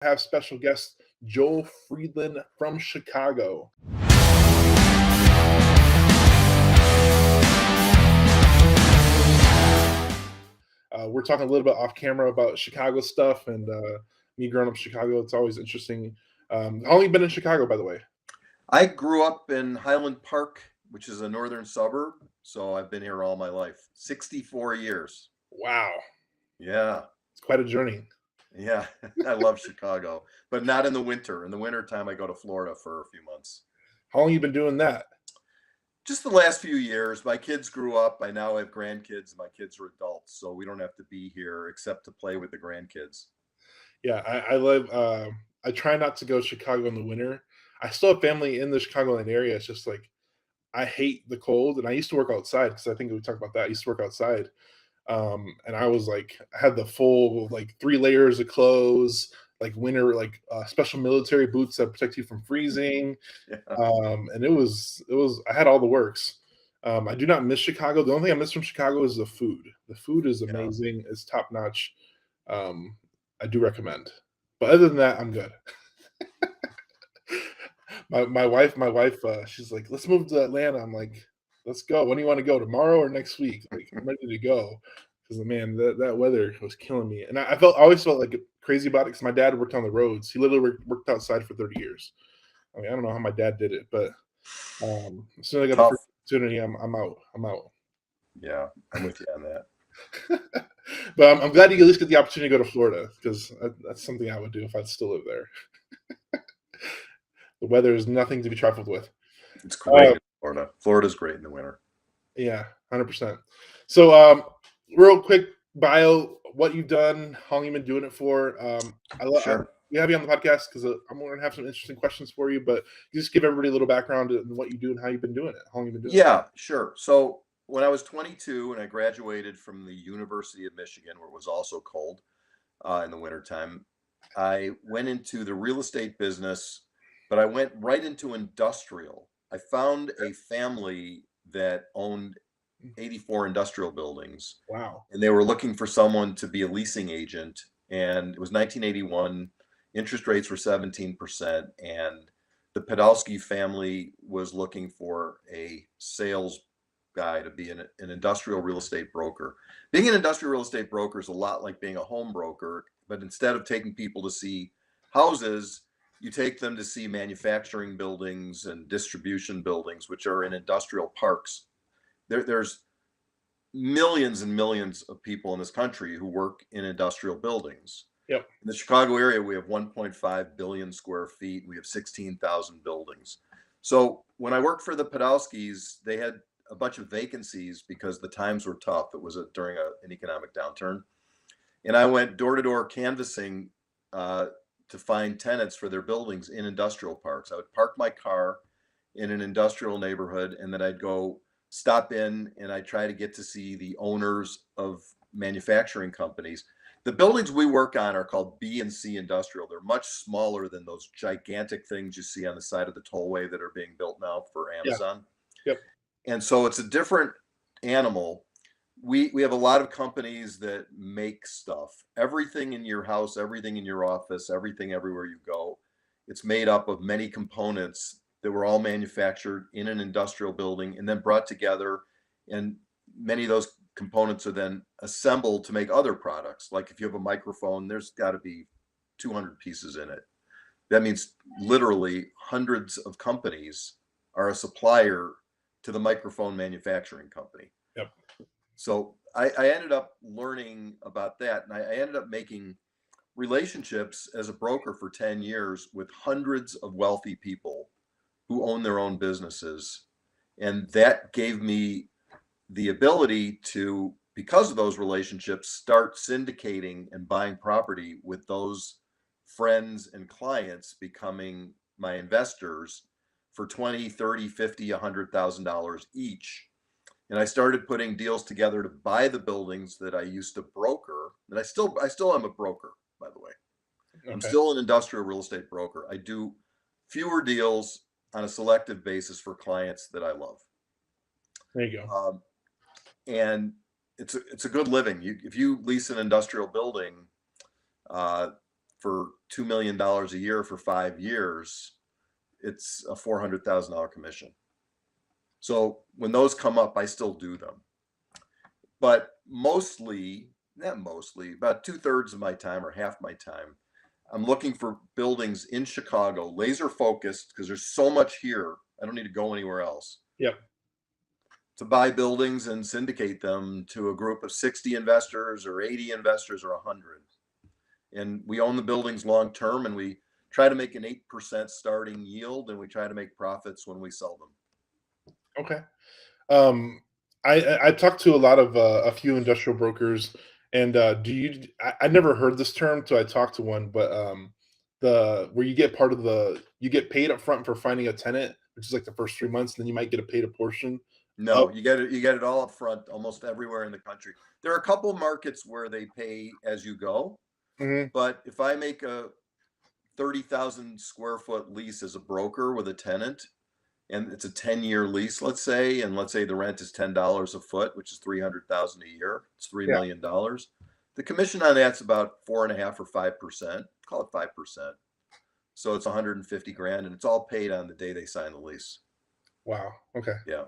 have special guest Joel Friedland from Chicago. We're talking a little bit off camera about Chicago stuff and me growing up in Chicago. It's always interesting. How long you been in Chicago, by the way? I grew up in Highland Park, which is a northern suburb. So I've been here all my life, 64 years. Wow, Yeah. it's quite a journey. Yeah. I love Chicago, but not in the winter. In the winter time, I go to Florida for a few months. How long you been doing that? Just the last few years. My kids grew up. I now have grandkids. My kids are adults, so we don't have to be here except to play with the grandkids. Yeah, I live. I try not to go to Chicago in the winter. I still have family in the Chicagoland area. It's just like I hate the cold, and I used to work outside because I think we talked about that. I used to work outside, and I was like, I had the full like 3 layers of clothes, like winter, like special military boots that protect you from freezing, Yeah. and it was. I had all the works. I do not miss Chicago. The only thing I miss from Chicago is the food. The food is Yeah. amazing. It's top notch. Um, I do recommend. But other than that, I'm good. My wife, she's like, "Let's move to Atlanta." I'm like, "Let's go. When do you want to go? Tomorrow or next week?" Like, I'm ready to go because man, that weather was killing me, and I always felt like crazy about it because my dad worked on the roads. He literally worked outside for 30 years. I mean, I don't know how my dad did it, but as soon as I got the Tough. first opportunity, I'm out. I'm out. Yeah. I'm with you on that. But I'm glad you at least get the opportunity to go to Florida because that's something I would do if I'd still live there. The weather is nothing to be trifled with. It's Uh, great in Florida. Florida's great in the winter. yeah, 100%. So, real quick bio, what you've done, how long you've been doing it for. Sure. We have you on the podcast because I'm going to have some interesting questions for you, but you just give everybody a little background on what you do and how you've been doing it, how long you've been doing it. Yeah, sure. So when I was 22 and I graduated from the University of Michigan, where it was also cold in the wintertime, I went into the real estate business, but I went right into industrial. I found a family that owned 84 industrial buildings, Wow. and they were looking for someone to be a leasing agent. And it was 1981. Interest rates were 17%, and the Podolsky family was looking for a sales guy to be an industrial real estate broker. Being an industrial real estate broker is a lot like being a home broker, but instead of taking people to see houses, you take them to see manufacturing buildings and distribution buildings, which are in industrial parks. There's millions and millions of people in this country who work in industrial buildings. Yep. In the Chicago area, we have 1.5 billion square feet. We have 16,000 buildings. So when I worked for the Podolskis, they had a bunch of vacancies because the times were tough. It was during an economic downturn. And I went door to door canvassing to find tenants for their buildings in industrial parks. I would park my car in an industrial neighborhood, and then I'd go stop in and I try to get to see the owners of manufacturing companies. The buildings we work on are called B and C industrial. They're much smaller than those gigantic things you see on the side of the tollway that are being built now for Yeah. Amazon. Yep. And so it's a different animal. We have a lot of companies that make stuff. Everything in your house, everything in your office, everything everywhere you go, it's made up of many components that were all manufactured in an industrial building and then brought together. And many of those components are then assembled to make other products. Like if you have a microphone, there's got to be 200 pieces in it. That means literally hundreds of companies are a supplier to the microphone manufacturing company. Yep. So I ended up learning about that, and I ended up making relationships as a broker for 10 years with hundreds of wealthy people who own their own businesses. And that gave me the ability to, because of those relationships, start syndicating and buying property with those friends and clients becoming my investors for 20, 30, 50, $100,000 each. And I started putting deals together to buy the buildings that I used to broker. And I still am a broker, by the way. I'm Okay. still an industrial real estate broker. I do fewer deals on a selective basis for clients that I love. There you go. And it's a good living. If you lease an industrial building, for $2 million a year for 5 years, it's a $400,000 commission. So when those come up, I still do them. But mostly, not mostly, about 2/3 of my time or half my time, I'm looking for buildings in Chicago, laser focused, because there's so much here. I don't need to go anywhere else Yep. to buy buildings and syndicate them to a group of 60 investors or 80 investors or 100. And we own the buildings long term, and we try to make an 8% starting yield, and we try to make profits when we sell them. Okay. Um, I talked to a lot of a few industrial brokers, and I never heard this term till I talked to one, but the where you get part of you get paid up front for finding a tenant, which is like the first 3 months, and then you might get a paid a portion. Oh, No, you get it all up front almost everywhere in the country. There are a couple markets where they pay as you go, mhm, but if I make a 30,000 square foot lease as a broker with a tenant, and it's a 10-year lease, let's say, and let's say the rent is $10 a foot, which is 300,000 a year, it's $3 yeah, million. The commission on that's about 4.5 or 5%, call it 5%. So it's 150 grand, and it's all paid on the day they sign the lease. wow, okay. Yeah.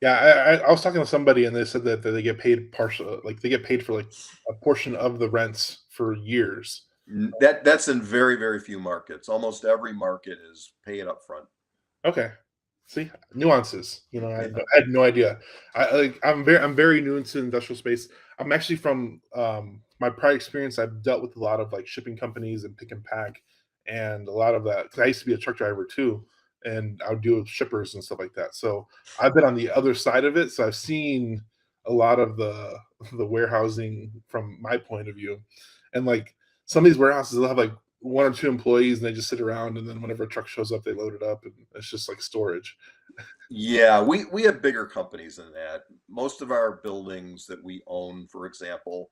Yeah, I was talking to somebody and they said that they get paid partial, like they get paid for like a portion of the rents for years. That's in very, very few markets. Almost every market is pay it up front. Okay. See, nuances, Yeah. I had no idea. I'm very new into the industrial space. I'm actually from, my prior experience, I've dealt with a lot of, like, shipping companies and pick and pack, and a lot of that 'cause I used to be a truck driver too, and I would deal with shippers and stuff like that. So, I've been on the other side of it, so I've seen a lot of the the warehousing from my point of view, and, like, some of these warehouses, they'll have, like, 1 or 2 employees, and they just sit around, and then whenever a truck shows up, they load it up, and it's just like storage. Yeah, we have bigger companies than that. Most of our buildings that we own, for example,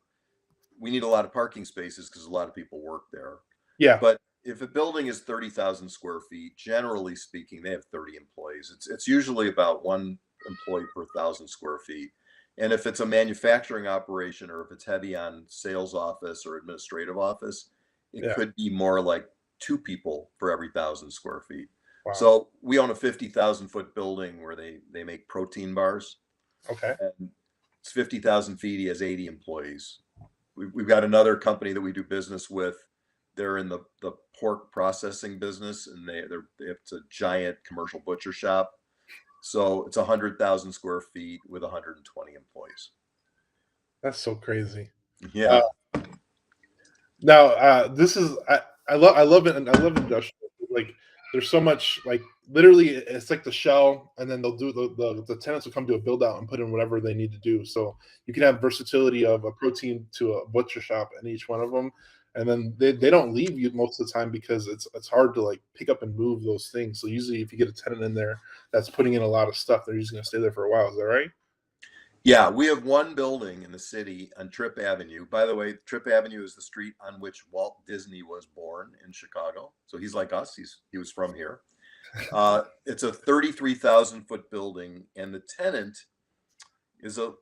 we need a lot of parking spaces because a lot of people work there. Yeah, But if a building is 30,000 square feet, generally speaking, they have 30 employees. It's usually about one employee per 1,000 square feet. And if it's a manufacturing operation or if it's heavy on sales office or administrative office, it yeah, could be more like two people for every 1,000 square feet. wow, So we own a 50,000 foot building where they make protein bars, okay, and it's 50,000 feet. He has 80 employees. We've got another company that we do business with. They're in the pork processing business, and it's a giant commercial butcher shop. So it's 100,000 square feet with 120 employees. that's so crazy. Uh, Yeah. now, this is I love it, and I love industrial. Like, there's so much, like, literally, it's like the shell, and then they'll do the tenants will come to a build out and put in whatever they need to do. So you can have versatility of a protein to a butcher shop in each one of them, and then they don't leave you most of the time because it's hard to, like, pick up and move those things. So usually, if you get a tenant in there that's putting in a lot of stuff, they're usually gonna stay there for a while. Is that right? Yeah, we have one building in the city on Tripp Avenue. By the way, Tripp Avenue is the street on which Walt Disney was born in Chicago. So he's like us. He was from here. It's a 33,000 foot building, and the tenant is a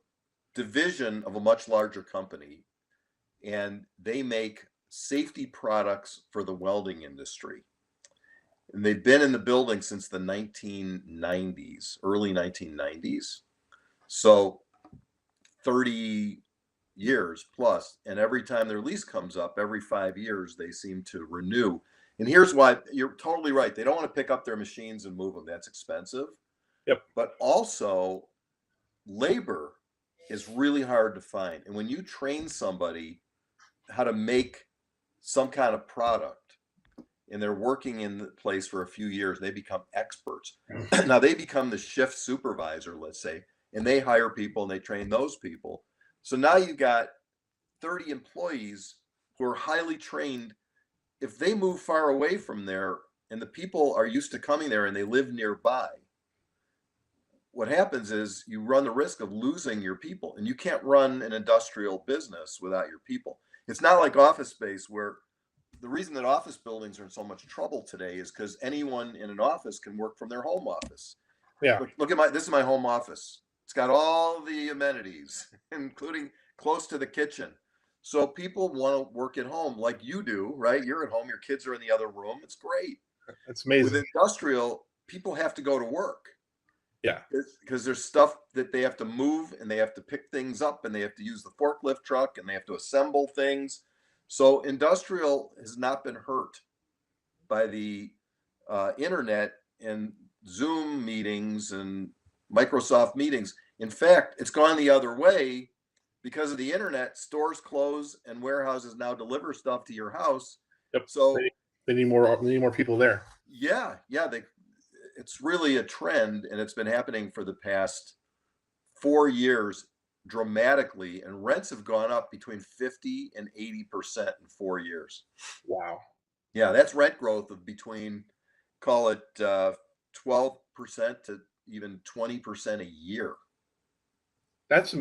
division of a much larger company, and they make safety products for the welding industry. And they've been in the building since the 1990s, early 1990s. So 30 years plus, and every time their lease comes up every 5 years they seem to renew. And here's why: you're totally right, they don't want to pick up their machines and move them, that's expensive. Yep. But also, labor is really hard to find, and when you train somebody how to make some kind of product and they're working in the place for a few years, they become experts. Now they become the shift supervisor, let's say, and they hire people and they train those people. So now you've got 30 employees who are highly trained. If they move far away from there and the people are used to coming there and they live nearby, what happens is you run the risk of losing your people, and you can't run an industrial business without your people. It's not like office space, where the reason that office buildings are in so much trouble today is because anyone in an office can work from their home office. Yeah. Look at this is my home office. It's got all the amenities, including close to the kitchen. So people want to work at home like you do, right? You're at home, your kids are in the other room. It's great. That's With amazing. industrial, people have to go to work Yeah. because there's stuff that they have to move and they have to pick things up and they have to use the forklift truck and they have to assemble things. So industrial has not been hurt by the internet and Zoom meetings and Microsoft meetings. In fact, it's gone the other way because of the internet. Stores close and warehouses now deliver stuff to your house. Yep. So They need more people there. yeah, it's really a trend, and it's been happening for the past 4 years dramatically, and rents have gone up between 50 and 80% in 4 years. Wow. Yeah, that's rent growth of between, call it 12% to even 20% a year. That's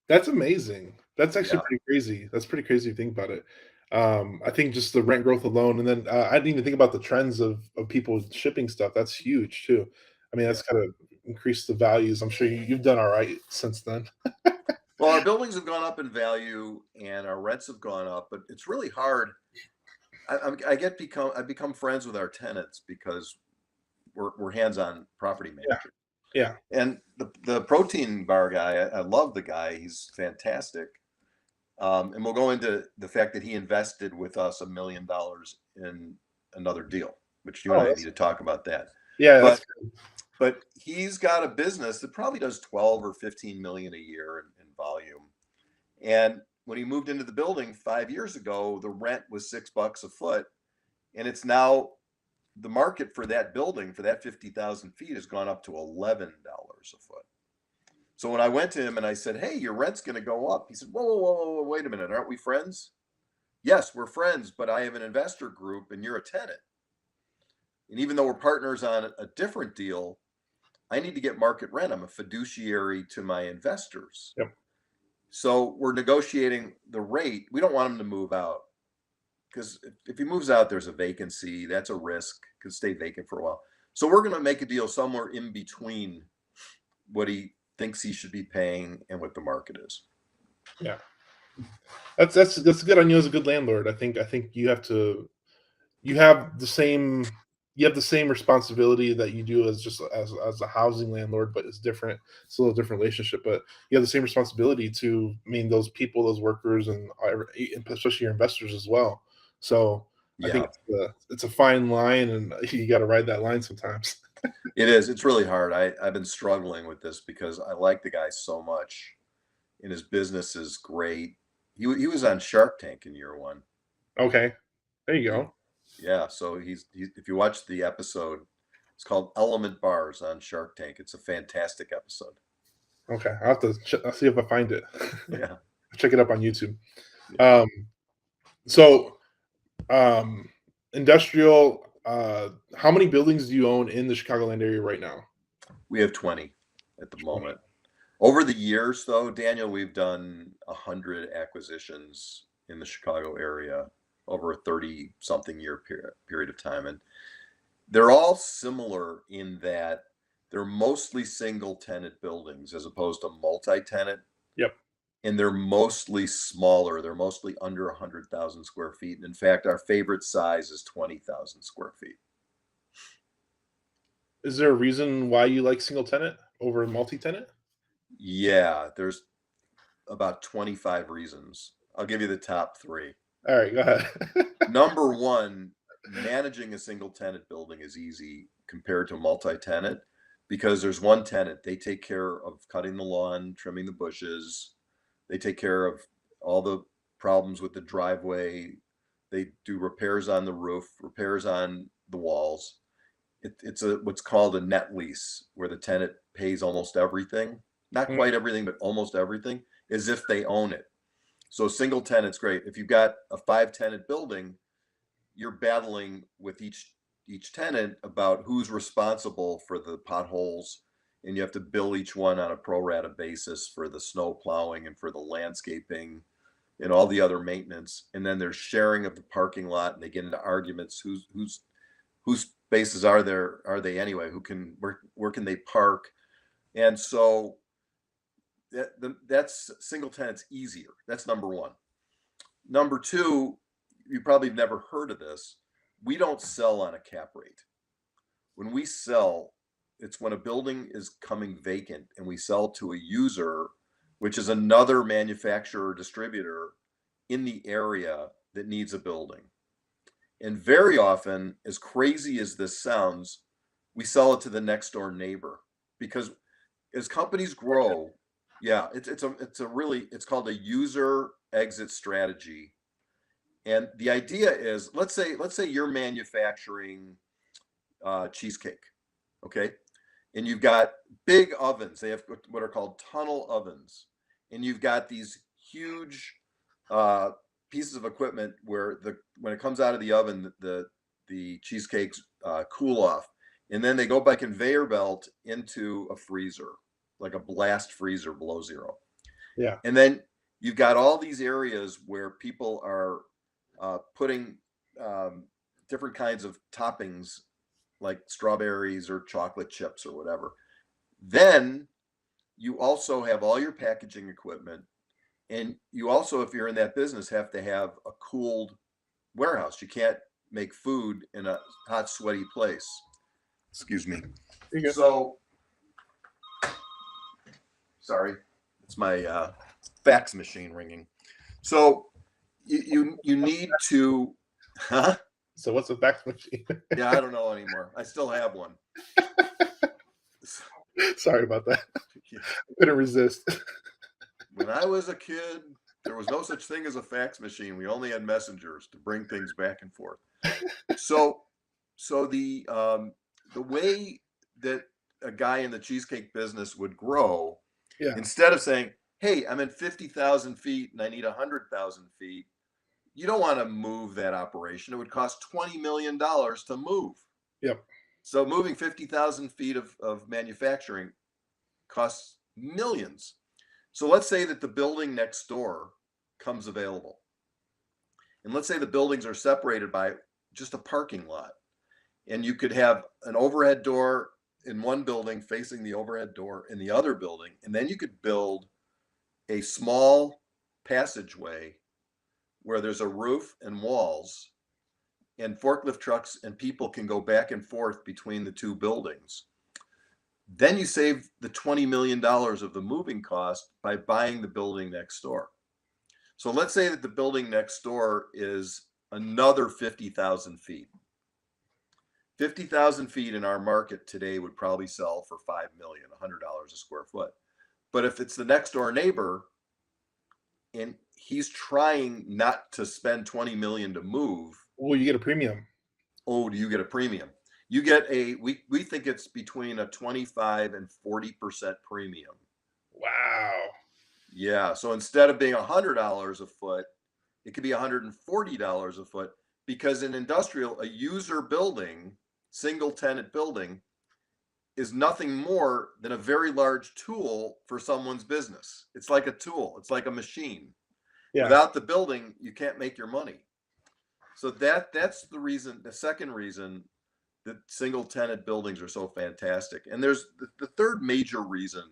That's amazing. That's actually Yeah, pretty crazy. That's pretty crazy to think about it. I think just the rent growth alone, and then, I didn't even think about the trends of people shipping stuff. That's huge too. I mean, yeah. that's gotta increase the values. I'm sure you've done alright since then. Well, our buildings have gone up in value and our rents have gone up, but it's really hard. I become friends with our tenants because we're hands-on property Yeah, managers. yeah. And the protein bar guy, I love the guy. He's fantastic. And we'll go into the fact that he invested with us $1 million in another deal, which you and Oh, I need that's to talk about that. yeah, that's But but he's got a business that probably does 12 or 15 million a year in volume. And when he moved into the building 5 years ago, the rent was $6 a foot, and it's now the market for that building for that 50,000 feet has gone up to $11 a foot. So when I went to him and I said, "Hey, your rent's going to go up," he said, "Whoa, whoa, whoa, whoa, whoa, wait a minute, aren't we friends?" "Yes, we're friends, but I have an investor group and you're a tenant. And even though we're partners on a different deal, I need to get market rent. I'm a fiduciary to my investors. yep. So we're negotiating the rate. We don't want him to move out because if he moves out, there's a vacancy. That's a risk. Could stay vacant for a while. So we're going to make a deal somewhere in between what he thinks he should be paying and what the market is." Yeah. That's good on you as a good landlord. I think you have the same responsibility that you do as just as a housing landlord, but it's different. It's a little different relationship, but you have the same responsibility to, I mean, those people, those workers, and especially your investors as well. So I think Yeah, it's a fine line, and you got to ride that line sometimes. it is. It's really hard. I've been struggling with this because I like the guy so much and his business is great. He was on Shark Tank in year one. Okay, there you He, go. yeah, so if you watch the episode, it's called Element Bars on Shark Tank. It's a fantastic episode. Okay, I'll see if I find it. Yeah. Check it up on YouTube. Yeah. Um, so Um, industrial, how many buildings do you own in the Chicagoland area right now? We have 20 at the 20. moment. Over the years, though, Daniel, we've done 100 acquisitions in the Chicago area over a 30 something year period of time. And they're all similar in that they're mostly single tenant buildings as opposed to multi-tenant, Yep. and they're mostly smaller. They're mostly under 100,000 square feet. And in fact, our favorite size is 20,000 square feet. Is there a reason why you like single tenant over multi-tenant? Yeah, there's about 25 reasons. I'll give you the top three. All right, go ahead. Number one, managing a single tenant building is easy compared to multi-tenant because there's one tenant. They take care of cutting the lawn, trimming the bushes. They take care of all the problems with the driveway. They do repairs on the roof, repairs on the walls. It's a what's called a net lease, where the tenant pays almost everything, not Mm, quite everything, but almost everything, as if they own it. So single tenant's great. If you've got a 5 tenant building, you're battling with each tenant about who's responsible for the potholes, and you have to bill each one on a pro rata basis for the snow plowing and for the landscaping and all the other maintenance. And then there's sharing of the parking lot, and they get into arguments whose spaces are they anyway, where can they park. And so that's single tenants easier. That's number one. Number two, you probably never heard of this. We don't sell on a cap rate. When we sell, it's when a building is coming vacant and we sell to a user, which is another manufacturer or distributor in the area that needs a building. And very often, as crazy as this sounds, we sell it to the next door neighbor, because as companies grow, yeah, it's called a user exit strategy. And the idea is, let's say you're manufacturing cheesecake, okay? And you've got big ovens. They have what are called tunnel ovens, and you've got these huge pieces of equipment where when it comes out of the oven, the cheesecakes cool off, and then they go by conveyor belt into a freezer, like a blast freezer below zero. Yeah. And then you've got all these areas where people are putting different kinds of toppings, like strawberries or chocolate chips or whatever. Then you also have all your packaging equipment. And you also, if you're in that business, have to have a cooled warehouse. You can't make food in a hot, sweaty place. Excuse me. So, sorry, it's my fax machine ringing. So you need to, huh? So what's a fax machine? Yeah, I don't know anymore. I still have one. Sorry about that. Yeah. I couldn't resist. When I was a kid, there was no such thing as a fax machine. We only had messengers to bring things back and forth. So the way that a guy in the cheesecake business would grow, Yeah. instead of saying, "Hey, I'm at 50,000 feet and I need 100,000 feet," you don't want to move that operation. It would cost $20 million to move. Yep. So moving 50,000 feet of manufacturing costs millions. So let's say that the building next door comes available. And let's say the buildings are separated by just a parking lot. And you could have an overhead door in one building facing the overhead door in the other building. And then you could build a small passageway where there's a roof and walls, and forklift trucks and people can go back and forth between the two buildings. Then you save the $20 million of the moving cost by buying the building next door. So let's say that the building next door is another 50,000 feet. 50,000 feet in our market today would probably sell for $5 million, $100 a square foot. But if it's the next door neighbor and he's trying not to spend 20 million to move, well, you get a premium. Oh, do you get a premium? You get we think it's between a 25 and 40% premium. Wow. Yeah. So instead of being $100 a foot, it could be $140 a foot, because in industrial, a user building, single tenant building, is nothing more than a very large tool for someone's business. It's like a tool. It's like a machine. Yeah. Without the building, you can't make your money. So that's the reason. The second reason that single tenant buildings are so fantastic. And there's the third major reason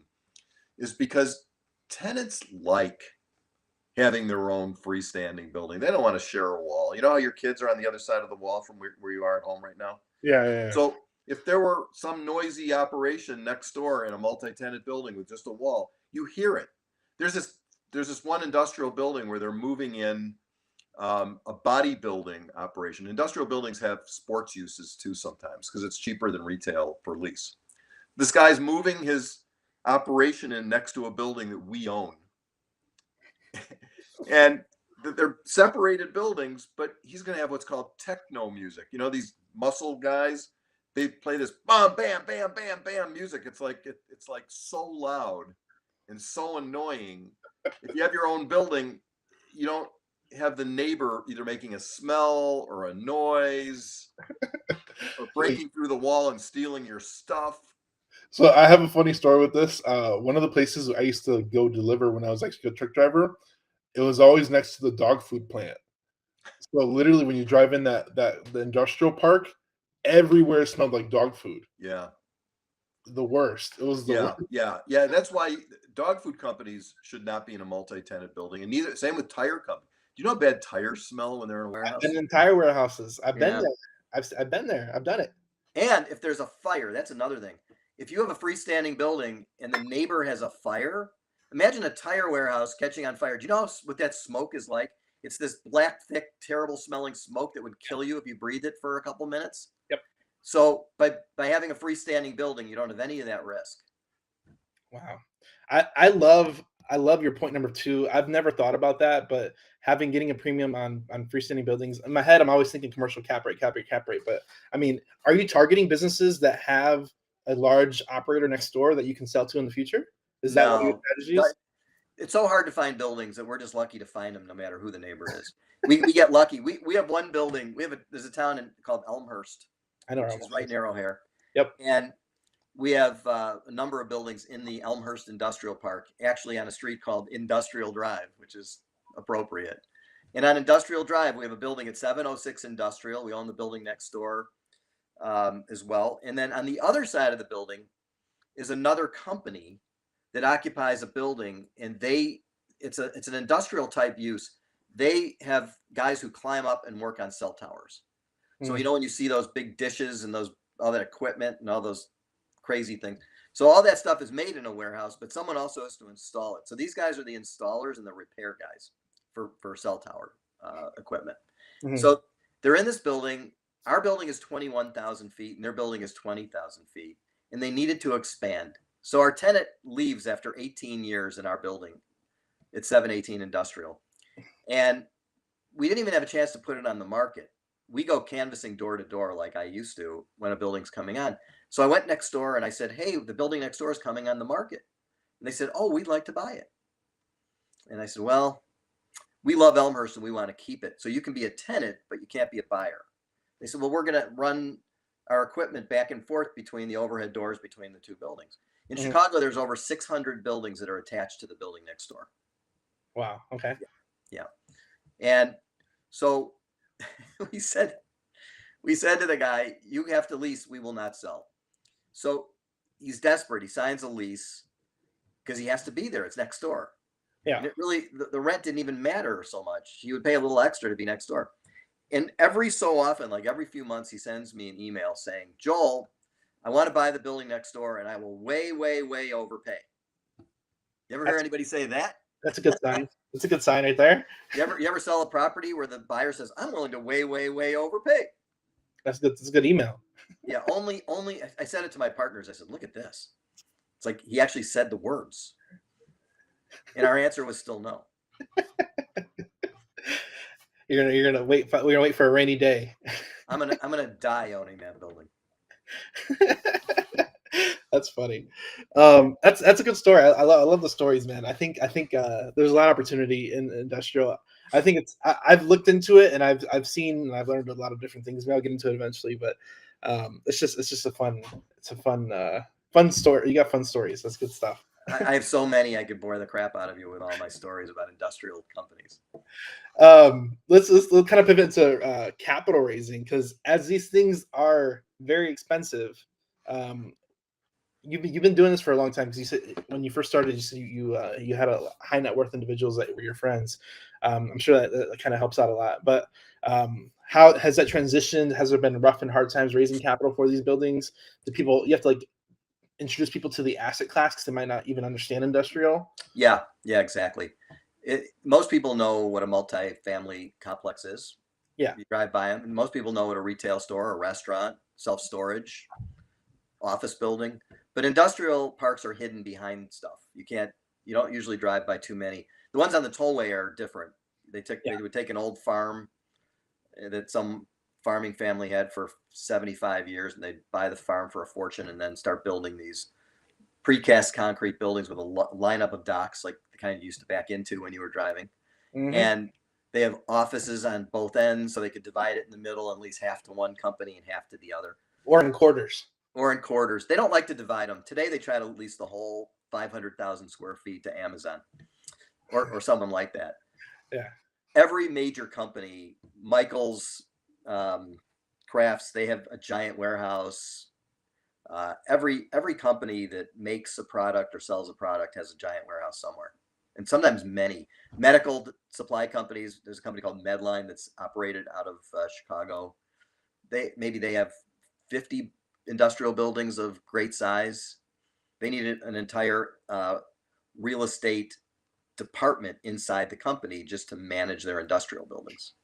is because tenants like having their own freestanding building. They don't want to share a wall. You know how your kids are on the other side of the wall from where you are at home right now? Yeah. So if there were some noisy operation next door in a multi-tenant building with just a wall, you hear it. There's this one industrial building where they're moving in a bodybuilding operation. Industrial buildings have sports uses too sometimes because it's cheaper than retail for lease. This guy's moving his operation in next to a building that we own. And they're separated buildings, but he's going to have what's called techno music. You know, these muscle guys, they play this bam, bam, bam, bam, bam music. It's like so loud and so annoying. If you have your own building, you don't have the neighbor either making a smell or a noise or breaking through the wall and stealing your stuff. So I have a funny story with this. One of the places I used to go deliver when I was actually a truck driver, it was always next to the dog food plant. So literally when you drive in the industrial park, everywhere smelled like dog food. Yeah. The worst. It was the worst. Yeah. That's why dog food companies should not be in a multi-tenant building. And same with tire companies. Do you know how bad tires smell when they're in a I've been warehouse? in entire warehouses. I've been Yeah. there. I've been there. I've done it. And if there's a fire, that's another thing. If you have a freestanding building and the neighbor has a fire, imagine a tire warehouse catching on fire. Do you know what that smoke is like? It's this black, thick, terrible smelling smoke that would kill you if you breathed it for a couple minutes. Yep. So by having a freestanding building, you don't have any of that risk. Wow. I love your point number two. I've never thought about that, but getting a premium on freestanding buildings, in my head, I'm always thinking commercial cap rate, cap rate, cap rate. But I mean, are you targeting businesses that have a large operator next door that you can sell to in the future? Is that one of your No, strategies? it's so hard to find buildings that we're just lucky to find them no matter who the neighbor is. We get lucky. We have one building. There's a town called Elmhurst, I know. which is right near O'Hare. Yep. And we have a number of buildings in the Elmhurst Industrial Park, actually on a street called Industrial Drive, which is appropriate. And on Industrial Drive, we have a building at 706 Industrial. We own the building next door as well. And then on the other side of the building is another company that occupies a building, and it's an industrial type use. They have guys who climb up and work on cell towers. So Mm. when you see those big dishes and all that equipment and all those crazy things. So all that stuff is made in a warehouse, but someone also has to install it. So these guys are the installers and the repair guys for cell tower equipment. Mhm. So they're in this building. Our building is 21,000 feet and their building is 20,000 feet, and they needed to expand. So our tenant leaves after 18 years in our building. It's 718 Industrial. And we didn't even have a chance to put it on the market. We go canvassing door to door like I used to when a building's coming on. So I went next door and I said, hey, the building next door is coming on the market. And they said, oh, we'd like to buy it. And I said, well, we love Elmhurst and we want to keep it. So you can be a tenant, but you can't be a buyer. They said, well, we're going to run our equipment back and forth between the overhead doors between the two buildings. In Chicago, there's over 600 buildings that are attached to the building next door. Wow. Okay. Yeah. And so we said to the guy, you have to lease, we will not sell. So he's desperate. He signs a lease because he has to be there. It's next door. Yeah. And it really, the rent didn't even matter so much. He would pay a little extra to be next door. And every so often, like every few months, he sends me an email saying, Joel, I want to buy the building next door and I will way, way, way overpay. You ever hear anybody say that? That's a good sign. That's a good sign right there. You ever sell a property where the buyer says, I'm willing to way, way, way overpay? That's good. That's a good email. Yeah, only I sent it to my partners. I said, look at this. It's like he actually said the words. And our answer was still no. You're gonna wait. We're gonna wait for a rainy day. I'm gonna die owning that building. That's funny. That's a good story. I love the stories, man. I think there's a lot of opportunity in industrial. I think I've looked into it and I've seen and I've learned a lot of different things. Maybe I'll get into it eventually, but it's just a fun story. You got fun stories. That's good stuff. I have so many I could bore the crap out of you with all my stories about industrial companies. Let's kind of pivot to capital raising, because as these things are very expensive, you've been doing this for a long time, because you said when you first started, you said you had a high net worth individuals that were your friends. I'm sure that kind of helps out a lot. But how has that transitioned? Has there been rough and hard times raising capital for these buildings? You have to like introduce people to the asset class because they might not even understand industrial? Yeah, exactly. Most people know what a multi-family complex is. Yeah. You drive by them, and most people know what a retail store, a restaurant, self-storage, office building. But industrial parks are hidden behind stuff. You don't usually drive by too many. The ones on the tollway are different. They would take an old farm that some farming family had for 75 years, and they'd buy the farm for a fortune and then start building these precast concrete buildings with a lineup of docks like the kind you used to back into when you were driving. Mm-hmm. And they have offices on both ends, so they could divide it in the middle and lease half to one company and half to the other. Or in quarters. They don't like to divide them. Today, they try to lease the whole 500,000 square feet to Amazon or someone like that. Yeah. Every major company, Michael's, Crafts, they have a giant warehouse. Every company that makes a product or sells a product has a giant warehouse somewhere. and sometimes many medical supply companies. There's a company called Medline that's operated out of Chicago. They have 50 industrial buildings of great size. They needed an entire real estate department inside the company just to manage their industrial buildings.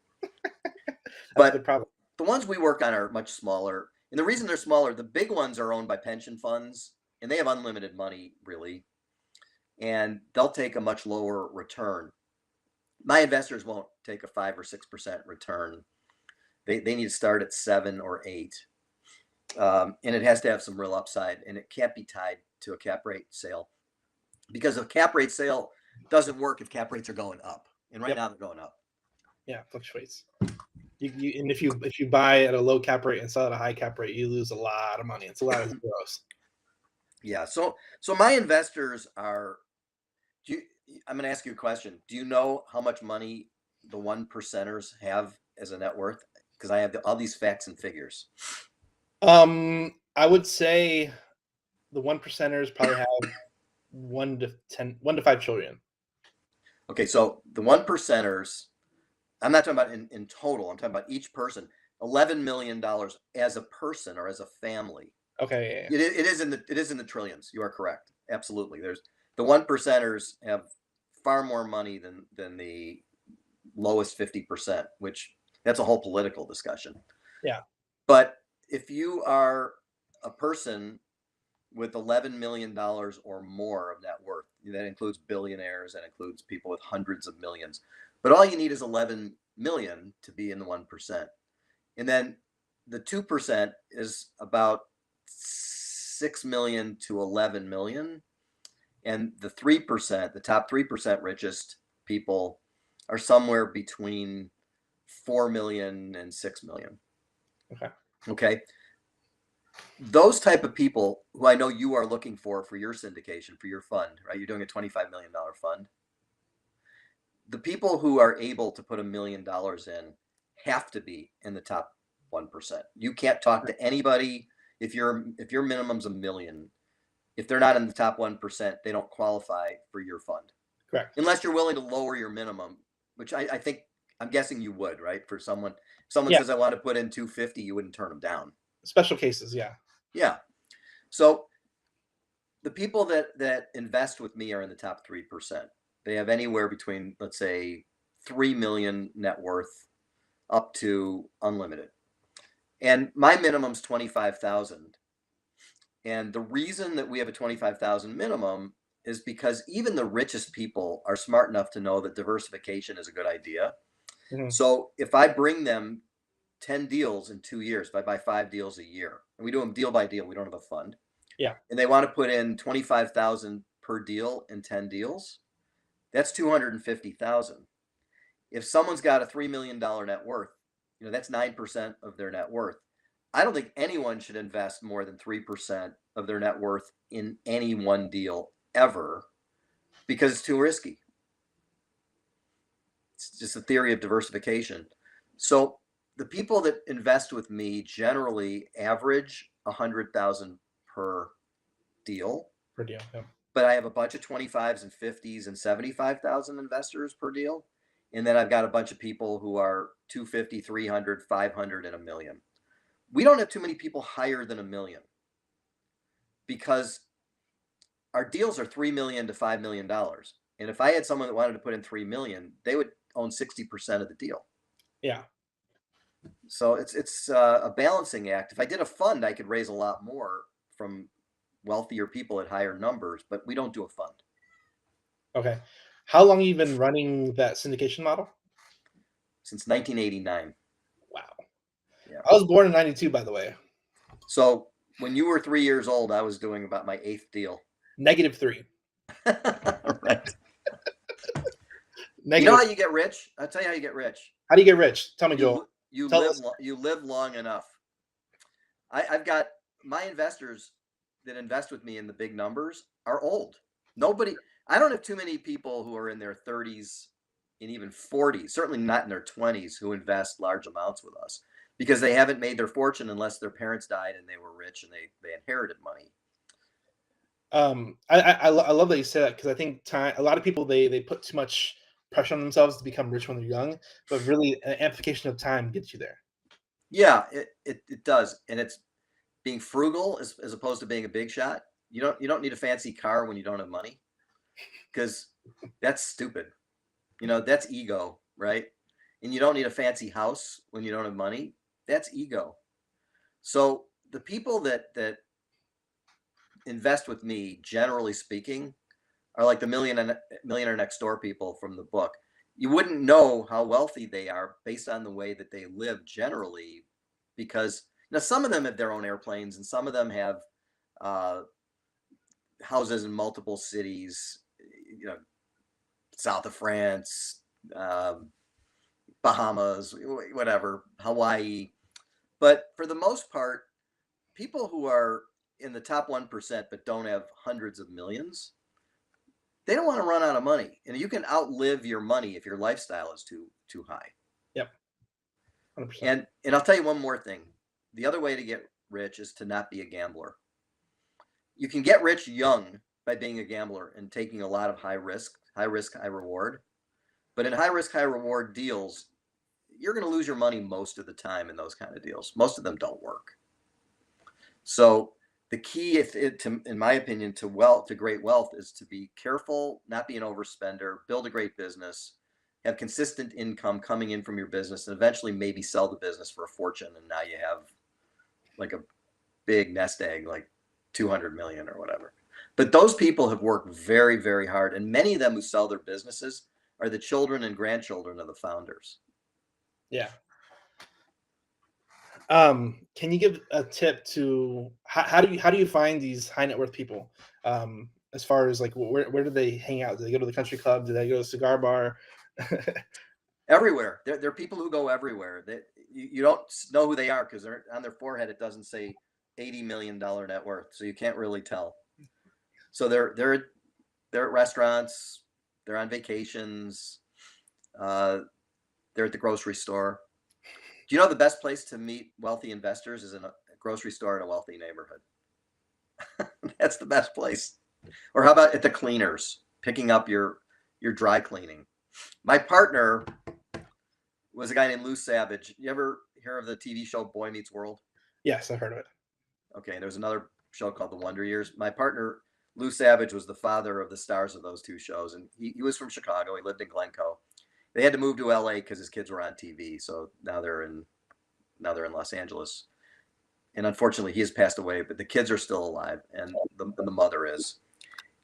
That's a good problem. The ones we work on are much smaller. And the reason they're smaller, the big ones are owned by pension funds and they have unlimited money, really. And they'll take a much lower return. My investors won't take a 5 or 6% return. They need to start at 7 or 8. And it has to have some real upside, and it can't be tied to a cap rate sale, because a cap rate sale doesn't work if cap rates are going up. And right now they're going up. Yeah, it fluctuates. And if you buy at a low cap rate and sell at a high cap rate, you lose a lot of money. It's a lot of zeros. Yeah. So my investors are. I'm going to ask you a question. Do you know how much money the 1%ers have as a net worth? Because I have all these facts and figures. I would say the 1%ers probably have 1 to 5 trillion. Okay, so the 1%ers, I'm not talking about in total. I'm talking about each person. $11 million as a person or as a family. Okay. Yeah. It is in the trillions. You are correct. Absolutely. There's the 1%ers have far more money than the lowest 50%, which that's a whole political discussion. Yeah. But if you are a person with $11 million or more of net worth, that includes billionaires, that includes people with hundreds of millions, but all you need is 11 million to be in the 1%. And then the 2% is about 6 million to 11 million. And the 3%, the top 3% richest people are somewhere between 4 million and 6 million. Okay. Those type of people who I know you are looking for your syndication, for your fund, right? You're doing a $25 million fund. The people who are able to put $1 million in have to be in the top 1%. You can't talk to anybody if your minimum's $1 million. If they're not in the top 1%, they don't qualify for your fund. Correct. Unless you're willing to lower your minimum, which I think, I'm guessing you would, right? For someone says, I want to put in 250, you wouldn't turn them down. Special cases. Yeah. Yeah. So the people that invest with me are in the top 3%. They have anywhere between, let's say, 3 million net worth up to unlimited. And my minimum's 25,000. And the reason that we have a 25,000 minimum is because even the richest people are smart enough to know that diversification is a good idea. Mm-hmm. So if I bring them 10 deals in 2 years, if I buy 5 deals a year, and we do them deal by deal, we don't have a fund. Yeah. And they want to put in 25,000 per deal in 10 deals, that's 250,000. If someone's got a $3 million net worth, that's 9% of their net worth. I don't think anyone should invest more than 3% of their net worth in any one deal ever, because it's too risky. It's just a theory of diversification. So the people that invest with me generally average 100,000 per deal. Per deal, yeah. But I have a bunch of 25s and 50s and 75,000 investors per deal. And then I've got a bunch of people who are 250, 300, 500, and $1 million. We don't have too many people higher than $1 million, because our deals are $3 million to $5 million. And if I had someone that wanted to put in $3 million, they would own 60% of the deal. Yeah. So it's a balancing act. If I did a fund, I could raise a lot more from wealthier people at higher numbers, but we don't do a fund. Okay. How long have you been running that syndication model? Since 1989. Wow. Yeah. I was born in 92, by the way. So when you were 3 years old, I was doing about my 8th deal. -3. Right. You know how you get rich? I'll tell you how you get rich. How do you get rich? Tell me, Joel. You live long enough. I've got my investors that invest with me in the big numbers are old. I don't have too many people who are in their 30s and even 40s, certainly not in their 20s, who invest large amounts with us, because they haven't made their fortune unless their parents died and they were rich and they inherited money. I love that you say that, because I think time. A lot of people they put too much pressure on themselves to become rich when they're young, but really, an amplification of time gets you there. Yeah, it does, and it's being frugal as opposed to being a big shot. You don't need a fancy car when you don't have money, because that's stupid. That's ego, right? And you don't need a fancy house when you don't have money. That's ego. So the people that invest with me, generally speaking, are like the millionaire next door people from the book. You wouldn't know how wealthy they are based on the way that they live generally, because some of them have their own airplanes, and some of them have uh, houses in multiple cities, you know, south of France, um, Bahamas, whatever, Hawaii. But for the most part, people who are in the top 1% but don't have hundreds of millions, they don't want to run out of money. And you can outlive your money if your lifestyle is too high. Yep, 100%. And I'll tell you one more thing. The other way to get rich is to not be a gambler. You can get rich young by being a gambler and taking a lot of high risk, high reward. But in high risk, high reward deals, you're going to lose your money most of the time in those kind of deals. Most of them don't work. So the key, in my opinion, to great wealth is to be careful, not be an overspender, build a great business, have consistent income coming in from your business, and eventually maybe sell the business for a fortune. And now you have like a big nest egg, like 200 million or whatever. But those people have worked very, very hard. And many of them who sell their businesses are the children and grandchildren of the founders. Yeah. Can you give a tip to how do you find these high net worth people? As far as like where do they hang out? Do they go to the country club? Do they go to a cigar bar? Everywhere. There are people who go everywhere. You don't know who they are because they're on their forehead. It doesn't say $80 million net worth, so you can't really tell. So they're at restaurants, they're on vacations, they're at the grocery store. Do you know the best place to meet wealthy investors is in a grocery store in a wealthy neighborhood? That's the best place. Or how about at the cleaners, picking up your dry cleaning? My partner was a guy named Lou Savage. You ever hear of the TV show Boy Meets World? Yes, I've heard of it. Okay, there's another show called The Wonder Years. My partner, Lou Savage, was the father of the stars of those two shows. And he was from Chicago. He lived in Glencoe. They had to move to LA because his kids were on TV. So now they're in Los Angeles. And unfortunately, he has passed away, but the kids are still alive, and the mother is.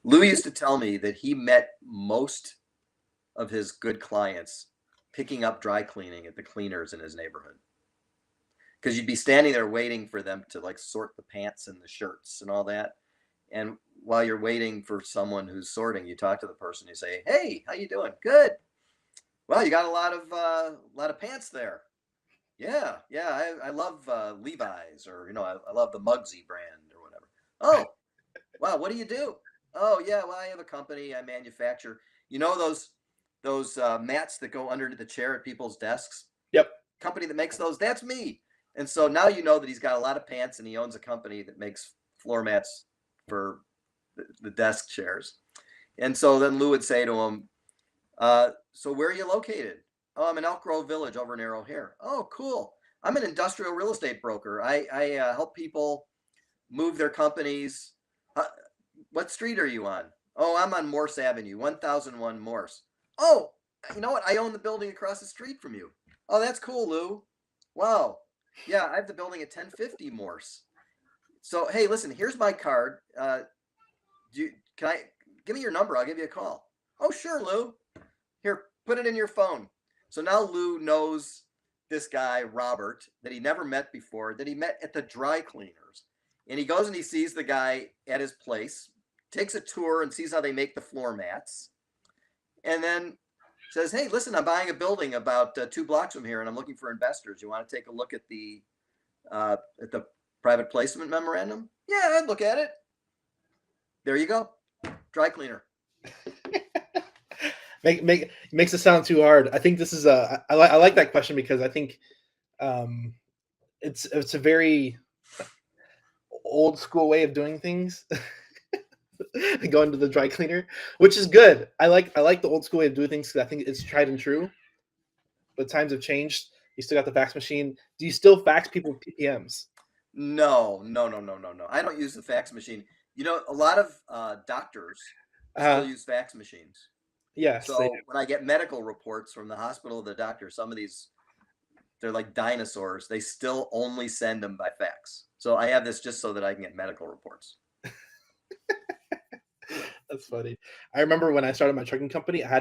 Lou used to tell me that he met most of his good clients picking up dry cleaning at the cleaners in his neighborhood, because you'd be standing there waiting for them to like sort the pants and the shirts and all that. And while you're waiting for someone who's sorting, you talk to the person. You say, "Hey, how you doing? Good. Well, you got a lot of pants there. Yeah, I love Levi's, or I love the Muggsy brand or whatever. Oh, wow, what do you do? Oh, yeah, well, I have a company. I manufacture. Those mats that go under the chair at people's desks. Yep. Company that makes those. That's me. And so now you know that he's got a lot of pants, and he owns a company that makes floor mats for the desk chairs. And so then Lou would say to him, "So where are you located?" "Oh, I'm in Elk Grove Village over near O'Hare." "Oh, cool. I'm an industrial real estate broker. I help people move their companies. Uh, what street are you on?" "Oh, I'm on Morse Avenue, 1001 Morse." "Oh, you know what? I own the building across the street from you." "Oh, that's cool, Lou. Wow. Yeah, I have the building at 1050 Morse. So, hey, listen, here's my card. Can I give me your number? I'll give you a call." "Oh, sure, Lou. Here, put it in your phone." So now Lou knows this guy, Robert, that he never met before, that he met at the dry cleaners. And he goes and he sees the guy at his place, takes a tour and sees how they make the floor mats, and then says, "Hey, listen, I'm buying a building about 2 blocks from here, and I'm looking for investors. You want to take a look at the private placement memorandum?" "Yeah, I'd look at it." There you go. Dry cleaner. Makes it sound too hard. I think this is I like that question, because I think it's a very old school way of doing things. going to the dry cleaner, which is good. I like the old school way of doing things because I think it's tried and true. But times have changed. You still got the fax machine. Do you still fax people with PPMs? No, no, no, no, no, no. I don't use the fax machine. You know, a lot of doctors still Uh, use fax machines. yes, they So when I get medical reports from the hospital or the doctor, some of these, they're like dinosaurs. They still only send them by fax. So I have this just so that I can get medical reports. That's funny. I remember when I started my trucking company, I had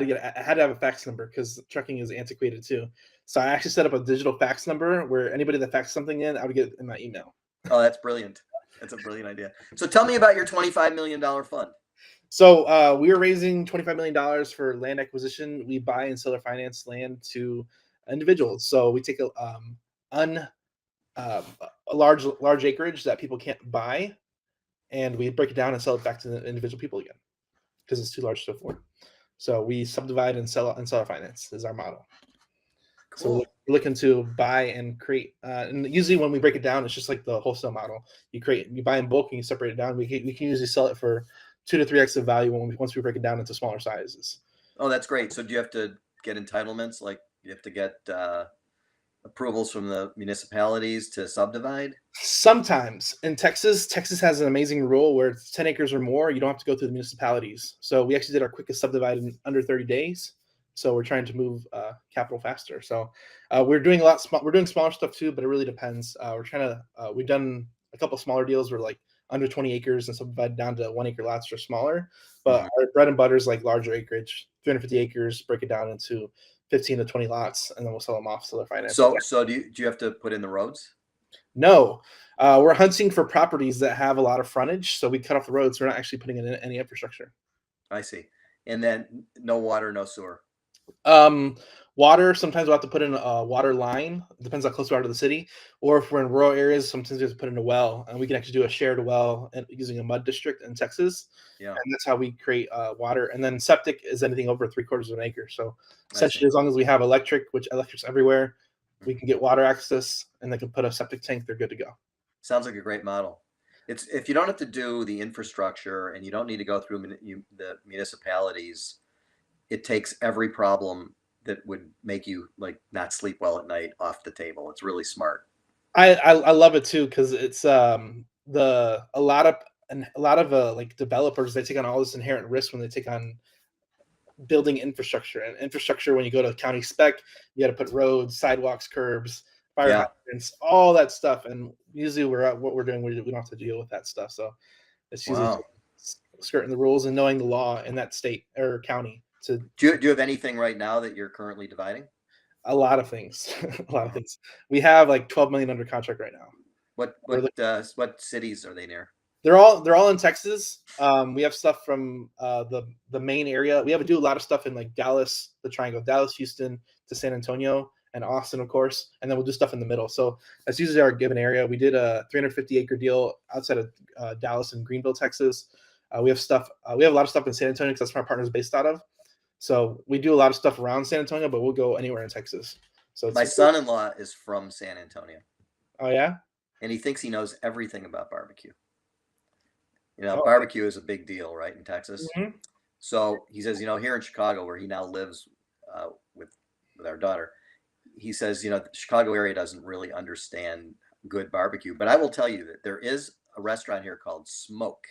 to have a fax number because trucking is antiquated too. So I actually set up a digital fax number where anybody that faxed something in, I would get it in my email. Oh, that's brilliant. That's a brilliant idea. So tell me about your $25 million fund. So we are raising $25 million for land acquisition. We buy and sell or finance land to individuals. So we take un a large acreage that people can't buy, and we break it down and sell it back to the individual people again because it's too large to afford. So we subdivide and sell our finance is our model. So Cool. we're looking to buy and create, and usually when we break it down, it's just like the wholesale model. You buy in bulk and you separate it down. We can usually sell it for 2 to 3x of value once we break it down into smaller sizes. Oh, that's great. So do you have to get entitlements? Like you have to get approvals from the municipalities to subdivide? Sometimes in Texas has an amazing rule where it's 10 acres or more, you don't have to go through the municipalities. So we actually did our quickest subdivide in under 30 days. So we're trying to move capital faster. So we're doing we're doing smaller stuff too, but it really depends. We've done a couple smaller deals where like under 20 acres and subdivided down to 1 acre lots or smaller. But Mhm. our bread and butter is like larger acreage, 350 acres, break it down into 15 to 20 lots, and then we'll sell them off, sell their finance. So do you have to put in the roads? No, we're hunting for properties that have a lot of frontage, so we cut off the roads. We're not actually putting in any infrastructure. I see. And then no water, no sewer. Um, Water, sometimes we'll have to put in a water line. It depends how close we are to the city. Or if we're in rural areas, sometimes we have to put in a well, and we can actually do a shared well and using a mud district in Texas. Yeah, And that's how we create water. And then septic is anything over 3/4 of an acre. So I see. essentially, as long as we have electric, which electric's everywhere, we Mhm. can get water access, and they can put a septic tank. They're good to go. Sounds like a great model. It's if you don't have to do the infrastructure and you don't need to go through the municipalities, it takes every problem that would make you like not sleep well at night off the table. It's really smart. I love it too because it's the a lot of like developers, they take on all this inherent risk when they take on building infrastructure. And infrastructure, when you go to county spec, you got to put roads, sidewalks, curbs, fire Yeah. hydrants, all that stuff. And usually what we're doing, we don't have to deal with that stuff. So it's usually Wow. just skirting the rules and knowing the law in that state or county to Do you have anything right now that you're currently dividing? a lot of things. A lot of Wow. things. We have like 12 million under contract right now. What We're what uh what cities are they near? they're all in Texas. We have stuff from the main area. We have to do a lot of stuff in like Dallas, the Triangle, Dallas, Houston to San Antonio and Austin, of course, and then we'll do stuff in the middle. So that's usually our given area. We did a 350-acre deal outside of Dallas and Greenville, Texas. We have stuff. We have a lot of stuff in San Antonio because that's where our partner's based out of. So we do a lot of stuff around San Antonio, but we'll go anywhere in Texas. So it's My son-in-law is from San Antonio, oh yeah, and he thinks he knows everything about barbecue. You know, oh barbecue is a big deal, right, in Texas. mhm. So he says, here in Chicago, where he now lives uh, with with our daughter, he says, the Chicago area doesn't really understand good barbecue. But I will tell you that there is a restaurant here called Smoke,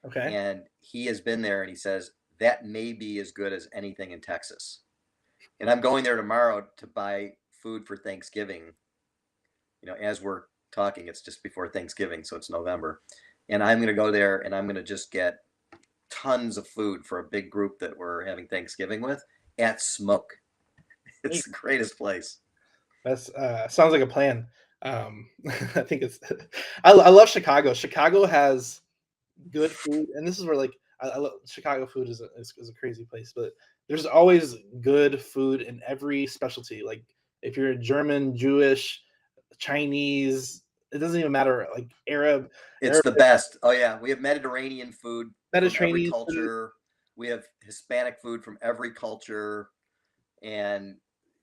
Okay. and he has been there, and he says that may be as good as anything in Texas. And I'm going there tomorrow to buy food for Thanksgiving. As we're talking, it's just before Thanksgiving, so it's November. And I'm going to go there and I'm going to just get tons of food for a big group that we're having Thanksgiving with at Smoke. It's the greatest place. That's sounds like a plan. I think it's I love Chicago. Chicago has good food, and this is where like I love Chicago food is a crazy place, but there's always good food in every specialty. Like if you're German, Jewish, Chinese, it doesn't even matter. Like It's Arab, the best. Oh yeah, we have Mediterranean food from every Mediterranean food. culture. We have Hispanic food from every culture, and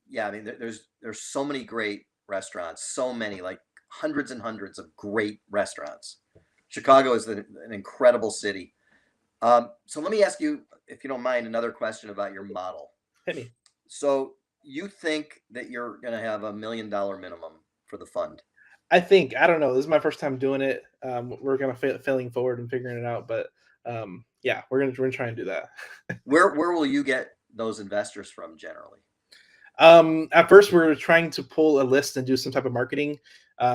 yeah, I mean, there's so many great restaurants, so many, like hundreds and hundreds of great restaurants. Chicago is an incredible city. So let me ask you, if you don't mind, another question about your model. Hit me. So you think that you're going to have $1 million minimum for the fund? I think, I don't know. This is my first time doing it. We're kind of failing forward and figuring it out, but yeah, we're gonna try and do that. Where will you get those investors from generally? At first, we're trying to pull a list and do some type of marketing.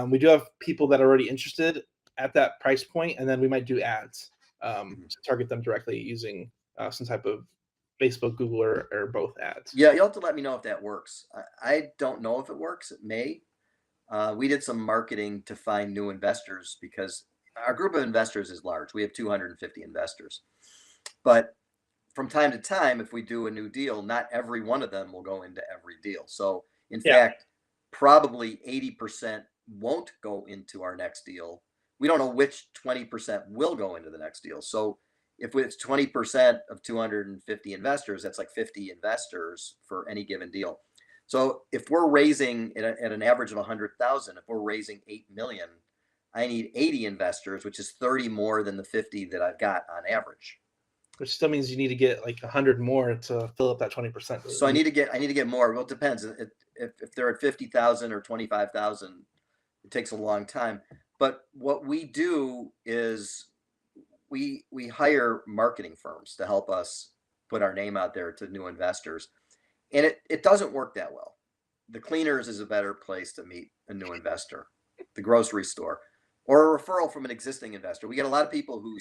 We do have people that are already interested at that price point, and then we might do ads to target them directly using some type of Facebook, Google, or both ads. Yeah, you'll have to let me know if that works. I don't know if it works. It may. We did some marketing to find new investors because our group of investors is large. We have 250 investors. But from time to time, if we do a new deal, not every one of them will go into every deal. So, in fact, probably 80% won't go into our next deal. We don't know which 20% will go into the next deal. So, if it's 20% of 250 investors, that's like 50 investors for any given deal. So if we're raising at an average of 100,000, if we're raising 8 million, I need 80 investors, which is 30 more than the 50 that I've got on average. Which still means you need to get like 100 more to fill up that 20%. So I need to get more. Well, it depends. If they're at 50,000 or 25,000, it takes a long time. But what we do is we hire marketing firms to help us put our name out there to new investors. And it doesn't work that well. The cleaners is a better place to meet a new investor, the grocery store, or a referral from an existing investor. We get a lot of people who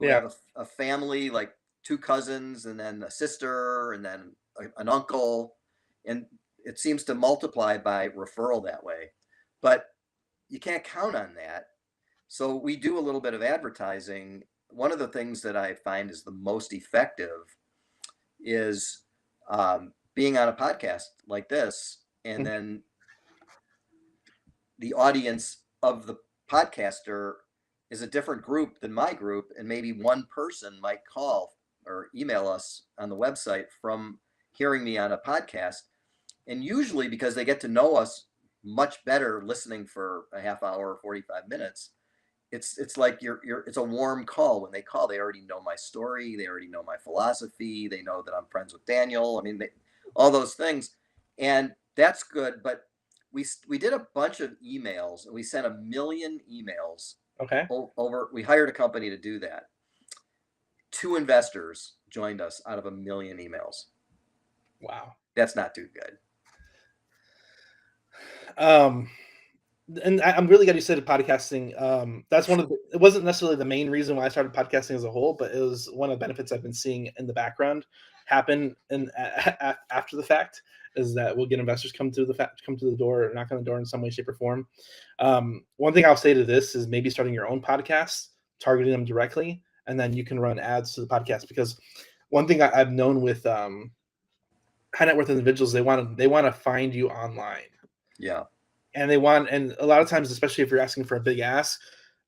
have a family, like 2 cousins and then a sister and then an uncle. And it seems to multiply by referral that way. But you can't count on that. So we do a little bit of advertising. One of the things that I find is the most effective is being on a podcast like this, and then the audience of the podcaster is a different group than my group, and maybe one person might call or email us on the website from hearing me on a podcast. And usually because they get to know us much better listening for a half hour or 45 minutes, it's like it's a warm call. When they call, they already know my story, they already know my philosophy, they know that I'm friends with Daniel. I mean, all those things, and that's good. But we did a bunch of emails, and we sent 1 million emails. Okay. Over, we hired a company to do that. 2 investors joined us out of 1 million emails. Wow, that's not too good. And I'm really glad you said podcasting. That's one of the, it wasn't necessarily the main reason why I started podcasting as a whole, but it was one of the benefits I've been seeing in the background happen and after the fact is that we'll get investors come to the door or knock on the door in some way, shape, or form. One thing I'll say to this is maybe starting your own podcast, targeting them directly, and then you can run ads to the podcast. Because one thing I've known with high net worth individuals, they want to find you online. Yeah. And a lot of times, especially if you're asking for a big ask,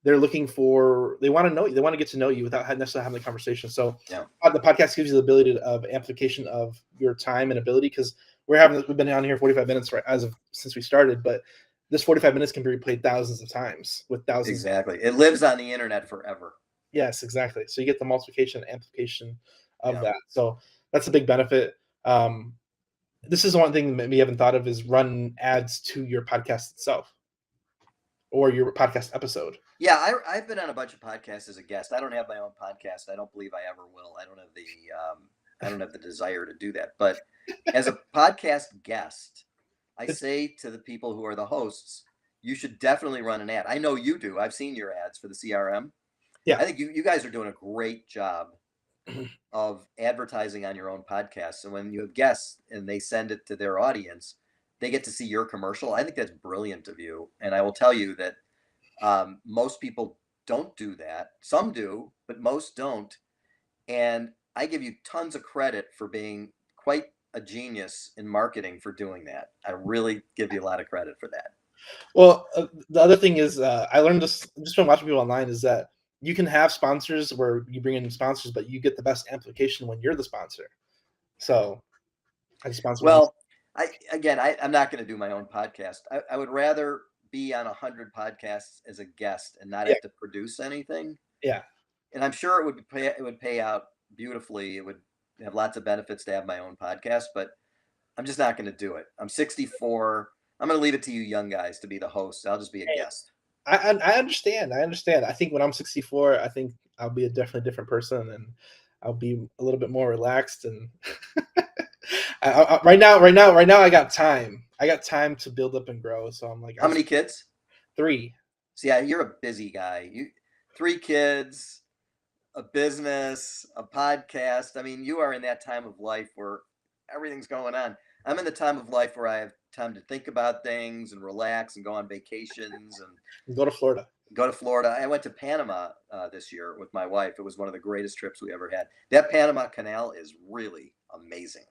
they want to know you. They want to get to know you without necessarily having the conversation. So the podcast gives you the ability of amplification of your time and ability, because we've been on here 45 minutes since we started, but this 45 minutes can be replayed thousands of times with thousands. Exactly. It lives on the internet forever. Yes, exactly. So you get the multiplication and amplification of that. So that's a big benefit. This is one thing that we haven't thought of, is run ads to your podcast itself or your podcast episode. Yeah, I've been on a bunch of podcasts as a guest. I don't have my own podcast. I don't believe I ever will. I don't have the desire to do that. But as a podcast guest, I say to the people who are the hosts, you should definitely run an ad. I know you do. I've seen your ads for the CRM. Yeah, I think you guys are doing a great job of advertising on your own podcast. And when you have guests and they send it to their audience, they get to see your commercial. I think that's brilliant of you. And I will tell you that most people don't do that. Some do, but most don't. And I give you tons of credit for being quite a genius in marketing for doing that. I really give you a lot of credit for that. Well, the other thing is, I learned this just from watching people online, is that you can have sponsors where you bring in sponsors, but you get the best amplification when you're the sponsor. So I sponsor. Well, I'm not going to do my own podcast. I would rather be on 100 podcasts as a guest and not have to produce anything. Yeah. and I'm sure it would pay out beautifully. It would have lots of benefits to have my own podcast, but I'm just not going to do it. I'm 64. I'm going to leave it to you young guys to be the host. I'll just be a guest. I understand. I understand. I think when I'm 64, I think I'll be a definitely different person, and I'll be a little bit more relaxed. And right now, I got time. I got time to build up and grow. So I'm like, how many kids? 3. See, yeah, you're a busy guy. 3 kids, a business, a podcast. I mean, you are in that time of life where everything's going on. I'm in the time of life where I have time to think about things and relax and go on vacations and Go to Florida. I went to Panama this year with my wife. It was one of the greatest trips we ever had. That Panama Canal is really amazing.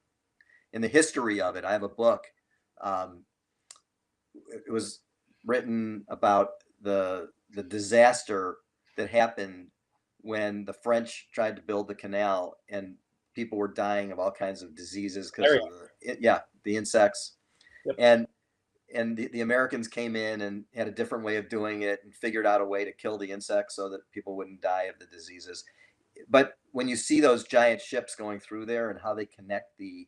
In the history of it, I have a book. It was written about the disaster that happened when the French tried to build the canal, and people were dying of all kinds of diseases because of the insects. Yep. And the Americans came in and had a different way of doing it and figured out a way to kill the insects so that people wouldn't die of the diseases. But when you see those giant ships going through there and how they connect the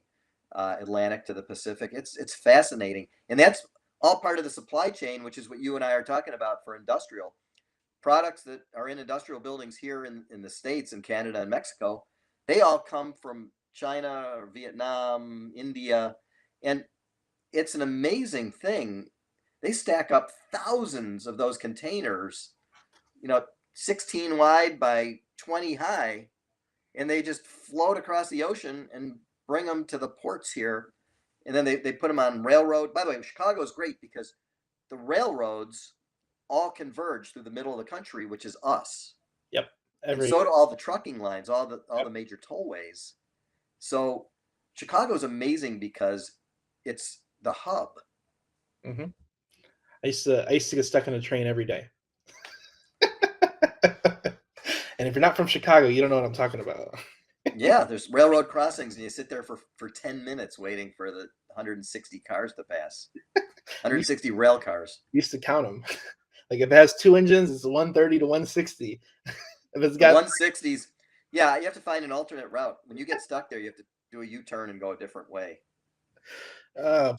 Atlantic to the Pacific, it's fascinating. And that's all part of the supply chain, which is what you and I are talking about for industrial products that are in industrial buildings here in the States and Canada and Mexico. They all come from China or Vietnam, India, and it's an amazing thing. They stack up thousands of those containers, 16 wide by 20 high, and they just float across the ocean and bring them to the ports here. And then they put them on railroad. By the way, Chicago is great because the railroads all converge through the middle of the country, which is us. Yep. And so do all the trucking lines, all the major tollways. So Chicago is amazing because it's the hub. Mm-hmm. I used to get stuck in a train every day. And if you're not from Chicago, you don't know what I'm talking about. Yeah, there's railroad crossings, and you sit there for 10 minutes waiting for the 160 cars to pass. 160 rail cars. Used to count them. Like if it has 2 engines, it's 130 to 160. If it's got 160s, yeah, you have to find an alternate route. When you get stuck there, you have to do a U-turn and go a different way.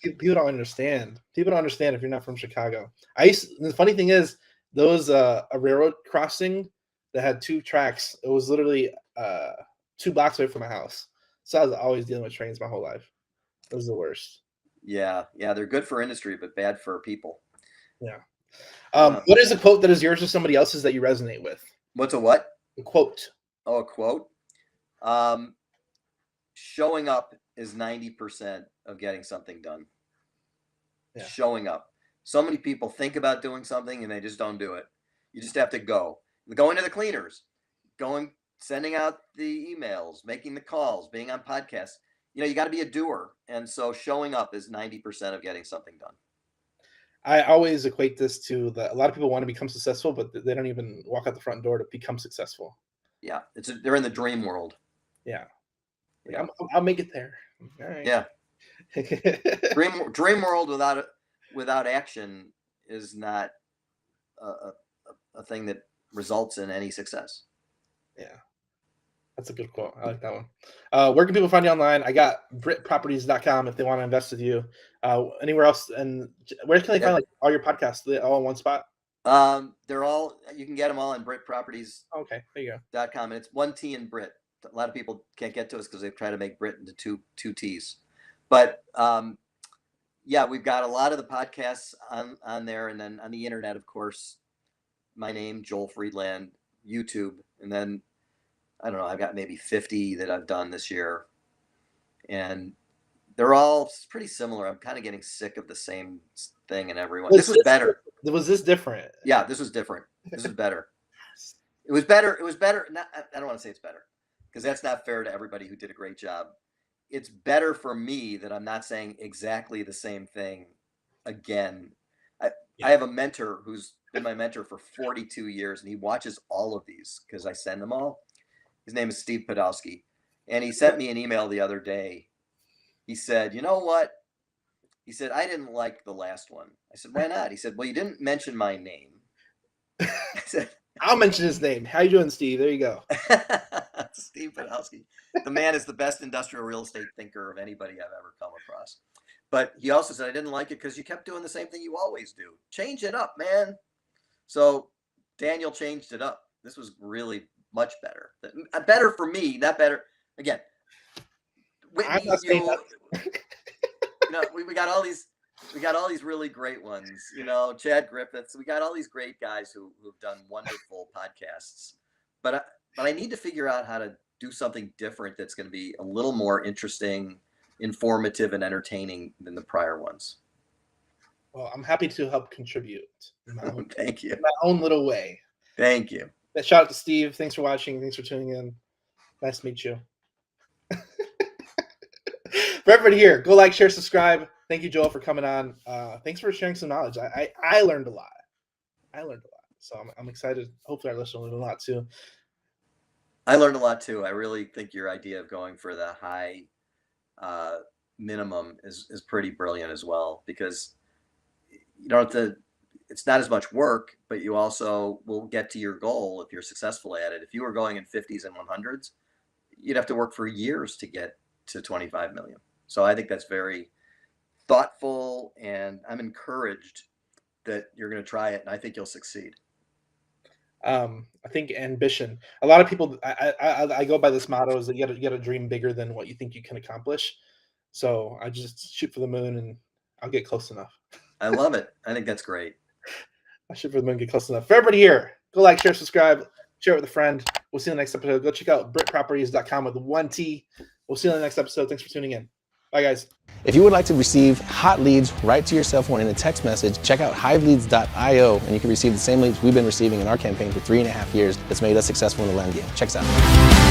People don't understand. People don't understand if you're not from Chicago. The funny thing is, those a railroad crossing that had 2 tracks. It was literally 2 blocks away from my house. So I was always dealing with trains my whole life. It was the worst. Yeah, they're good for industry, but bad for people. Yeah. What is a quote that is yours or somebody else's that you resonate with? What's a what? A quote. Oh, a quote. Showing up is 90% of getting something done. Yeah. Showing up. So many people think about doing something and they just don't do it. You just have to go. Going to the cleaners, sending out the emails, making the calls, being on podcasts. You got to be a doer. And so showing up is 90% of getting something done. I always equate this to a lot of people want to become successful, but they don't even walk out the front door to become successful. Yeah, they're in the dream world. Yeah, like, I'll make it there. All right. Yeah, dream world without action is not a thing that results in any success. Yeah, that's a good quote. I like that one. Where can people find you online? I got BritProperties.com if they want to invest with you. Anywhere else? And where can they find all your podcasts? Are they all in one spot? They're all, you can get them all in BritProperties. Okay, there you go. .com, and it's 1 T in Brit. A lot of people can't get to us because they've tried to make Brit into two T's. But we've got a lot of the podcasts on there, and then on the internet, of course, my name, Joel Friedland, YouTube, and then I don't know, I've got maybe 50 that I've done this year, and they're all pretty similar. I'm kind of getting sick of the same thing in everyone. This was better. Was this different? Yeah, this was different. This is better. It was better. It was better. I don't want to say it's better because that's not fair to everybody who did a great job. It's better for me that I'm not saying exactly the same thing again. I have a mentor who's been my mentor for 42 years, and he watches all of these because I send them all. His name is Steve Podolsky, and he sent me an email the other day. He said, "You know what?" He said, "I didn't like the last one." I said, "Why not?" He said, "Well, you didn't mention my name." I I'll mention his name. How you doing, Steve? There you go. Steve Podolsky. The man is the best industrial real estate thinker of anybody I've ever come across. But he also said, I didn't like it because you kept doing the same thing you always do. Change it up, man. So Daniel changed it up. This was really much better. Better for me, not better. Again, Whitney, we got all these really great ones. Chad Griffiths. We got all these great guys who've done wonderful podcasts. But I need to figure out how to do something different that's going to be a little more interesting, informative, and entertaining than the prior ones. Well, I'm happy to help contribute. Thank you. In my own little way. Thank you. Shout out to Steve. Thanks for watching. Thanks for tuning in. Nice to meet you. For everybody here, go like, share, subscribe. Thank you, Joel, for coming on. Thanks for sharing some knowledge. I learned a lot. So I'm excited. Hopefully our listeners learned a lot too. I learned a lot too. I really think your idea of going for the high minimum is pretty brilliant as well, because you don't have to, it's not as much work, but you also will get to your goal if you're successful at it. If you were going in 50s and 100s, you'd have to work for years to get to 25 million. So I think that's very thoughtful, and I'm encouraged that you're going to try it, and I think you'll succeed. I think ambition. A lot of people, I go by this motto, is that you got to dream bigger than what you think you can accomplish. So I just shoot for the moon, and I'll get close enough. I love it. I think that's great. I shoot for the moon, get close enough. For everybody here, go like, share, subscribe, share it with a friend. We'll see you in the next episode. Go check out BritProperties.com with 1T. We'll see you in the next episode. Thanks for tuning in. Bye, guys. If you would like to receive hot leads right to your cell phone in a text message, check out hiveleads.io, and you can receive the same leads we've been receiving in our campaign for 3.5 years that's made us successful in the land game. Check us out.